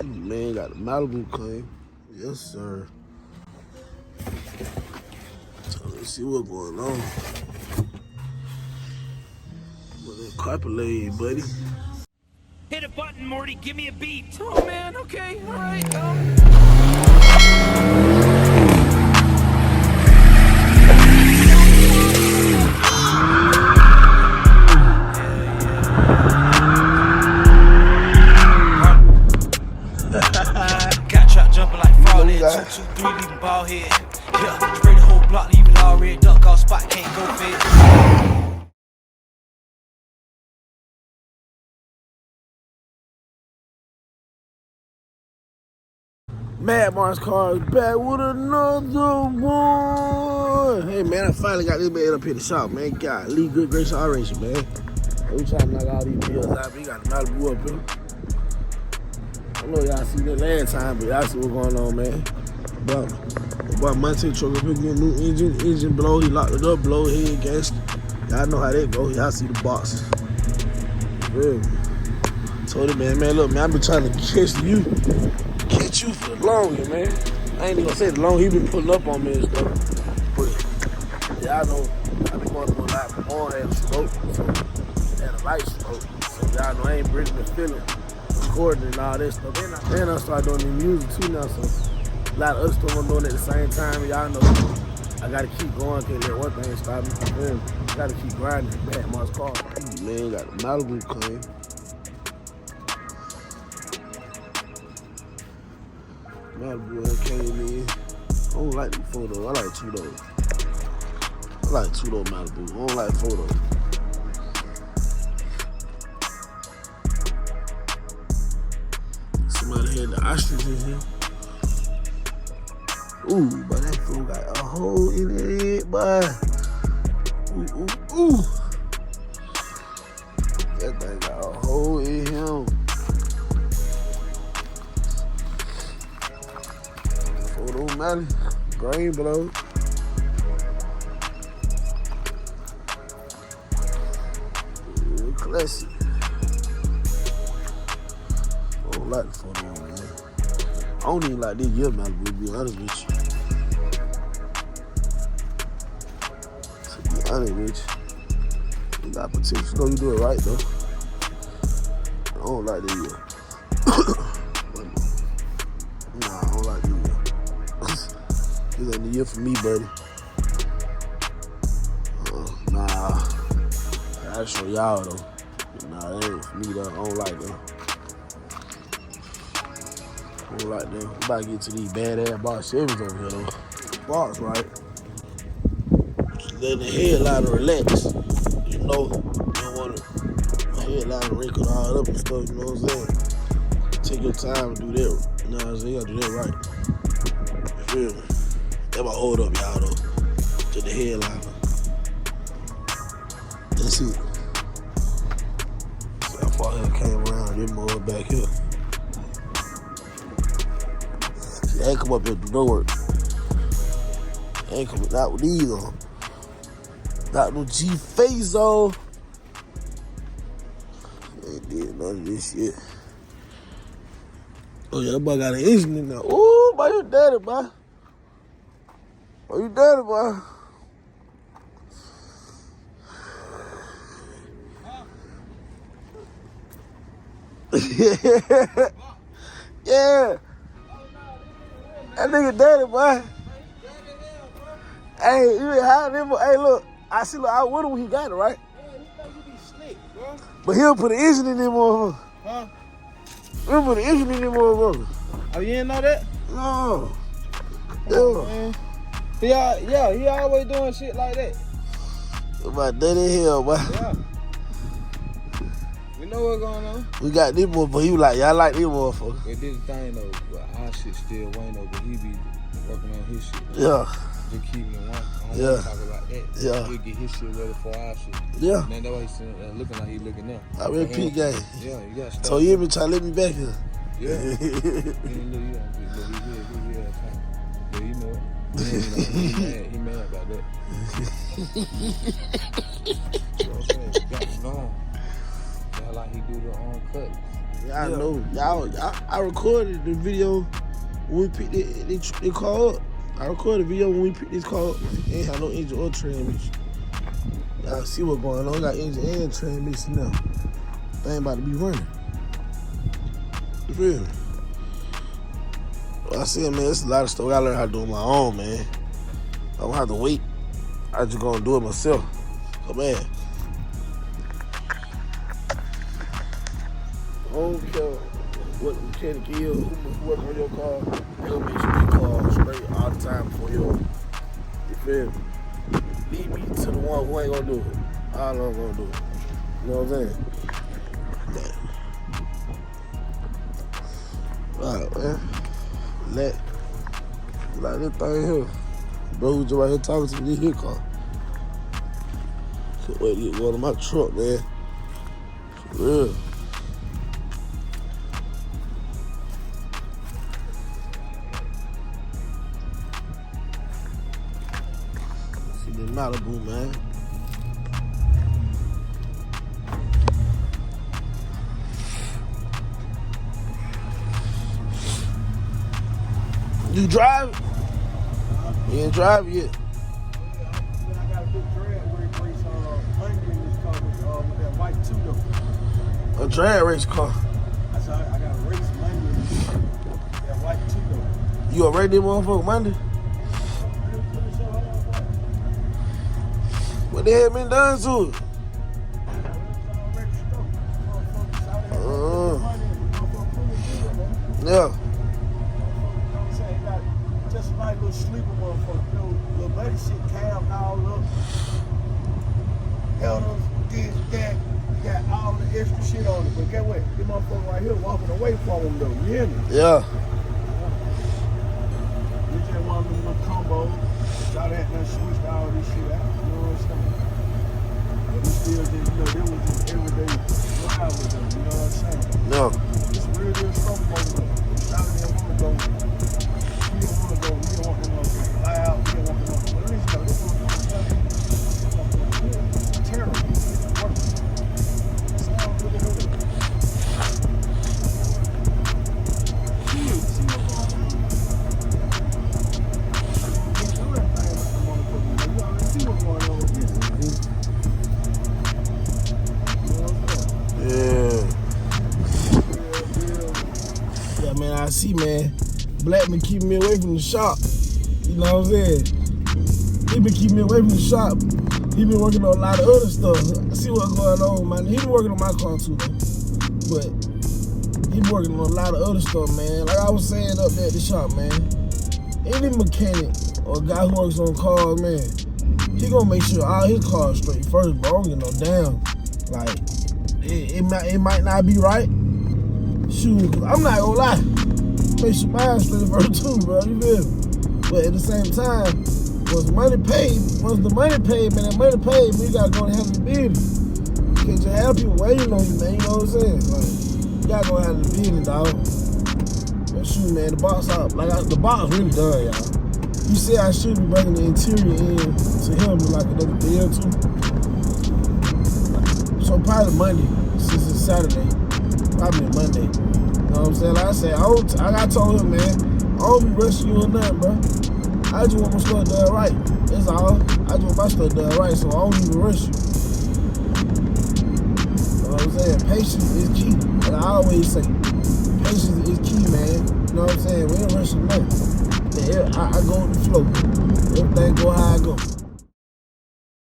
Man got the Malibu claim. Yes, sir. So let's see what's going on. With that carpet laid, buddy. Hit a button, Morty. Give me a beat. Oh, man. Okay. All right. Got trap jumping like frog head. 2, 2, 3, leaving ball head. Yeah, spray the whole block, leave it all red. Duck off spot, can't go fed. Mad Mars Cars back with another one. Hey man, I finally got this man up here to shop, man. God, Lee Good Grace Operation, man. We trying to knock all these bills out. We got the Malibu up here. I know y'all seen that last time, but y'all see what's going on, man. But Monte truck up here getting new engine blow. He locked it up, blow head gas. Y'all know how that go. Y'all see the boxes. Real. Told him, man, look, man, I been trying to catch you for the longest, man. I ain't even gonna say the long he been pulling up on me and stuff. But y'all know I been going to a lot more and a stroke, so and a light stroke. So y'all know I ain't bringing the feeling, recording and all that stuff. And I started doing the music too now, so a lot of other stuff I'm doing at the same time. Y'all know I gotta keep going, can't let one thing stop me. Man, I gotta keep grinding. Bad Mars car. Man, got the Malibu claim. Malibu came in. I don't like the photo. I like two though. I like two though Malibu. I don't like photo. Somebody had the ostrich in here. Ooh, but that fool got a hole in the head, boy. Ooh. That thing got a hole in him. Photo Mali, green blow. Classic. I don't like the photo, man. I don't even like this year, Malibu, to be honest with you. To be honest with you. You got potential. You know you do it right, though. I don't like this year. Nah, I don't like this year. This ain't the year for me, buddy. Nah. I'll show y'all, though. Nah, that ain't for me, though. I don't like them. I don't like them. I'm about to get to these badass Box Chevys over here, though. Box, right? Then the headliner relax. You know, you don't want to headliner wrinkle all up and stuff, you know what I'm saying? Take your time and do that. You know what I'm saying? You gotta do that right. You feel me? That might hold up, y'all, though. To the headliner. That's it. See how far he came around, this more back here. See, I ain't come up here to do no work. I ain't coming out with these on. Not no G-Face on. Ain't did none of this shit. Oh yeah, that boy got an engine in there. Ooh, boy, you dirty, boy. Boy, you dirty, boy. Yeah. That nigga dirty, boy. Hey, you ain't hiding him. Hey, look. I see, look, I with him when he got it, right? Yeah, you know you be slick, bro. But he'll put an engine in them motherfucker. Huh? He'll put an engine in them motherfucker. Oh, you didn't know that? No. Oh, man. He always doing shit like that. About dirty hell, boy. Yeah. We know what's going on. We got this motherfucker. He was like, y'all like this motherfucker. But this thing though, but our shit still Wayne though, but he be working on his shit. Yeah. Just keeping it one. I don't Yeah. want to talk about that. Yeah. He'll get his shit ready for our shit. Yeah. Man, that's why he's sitting there looking like he looking now. I read Pete game. Yeah, you got to stop. So you been trying to let me back here. Yeah. He look, but you know, he mad about that. You know what I'm saying? Got him gone. Yeah, like he do the cuts. Yeah, I know. I recorded the video when we picked the car up. I recorded the video when we picked this car up. Ain't had no engine or transmission. Y'all see what's going on. Got engine and transmission now. Thing about to be running. You feel me? I said, man, it's a lot of stuff I gotta learn how to do on my own, man. I don't have to wait. I just gonna do it myself. So, man, I don't care what the mechanic is, who's working on your car. They'll make sure your car straight all the time for you. You feel me? Lead me to the one who ain't gonna do it. All I'm gonna do it. You know what I'm saying? Alright, man. Let this thing here. Bro was just right here talking to me, his car. Can't wait to get one in my truck, man. For real. See the Malibu, man. You drive? You ain't drive yet. I got a big drag race Monday in this car with that white two-door. A drag race car. I said I got a race Monday with that white two-door. You already did motherfucker Monday? What the hell been done to it? Yeah. Just a nice little sleeper motherfucker. You know, little buddy shit calved all up. Elders, this, that. Got all the extra shit on it. But guess what? This motherfucker right here walking away from him though. You hear me? Yeah. We just one of them little combos. Y'all had done switched all this shit out. You know what I'm saying? But we still just, you know, they was just everyday ride with them. You know what I'm saying? Yeah. It's real something over there. Y'all didn't want to go. We didn't want to go. We didn't want them to go loud. We didn't want them to go. But at least, though, this was terrible. Sound really good. Yeah, man, I see, man. Black been keeping me away from the shop. You know what I'm saying? He been keeping me away from the shop. He been working on a lot of other stuff. I see what's going on, man. He been working on my car too, though. But he been working on a lot of other stuff, man. Like I was saying up there at the shop, man. Any mechanic or guy who works on cars, man, he gonna make sure all his cars straight first, bro. I don't get no damn. Like, it might not be right. Shoot, I'm not gonna lie. Make sure mine's straight first too, bro. You feel me? But at the same time, once the money paid, man, that money paid, man, you gotta go and handle the business. You can't just have people waiting on you, man. You know what I'm saying? Like, you gotta go handle the business, dog. But shoot, man, the box out. The box really done, y'all. You said I should be bringing the interior in to him in like another day or two. So probably Monday, since it's Saturday. Probably Monday. You know what I'm saying? Like I said, I told him, man, I don't be rushing you or nothing, bro. I just want my stuff done right. That's all. I just want my stuff done right, so I don't even rush you. You know what I'm saying? Patience is key. Like I always say, patience is key, man. You know what I'm saying? We ain't rushing nothing. I go with the flow. Everything go how I go.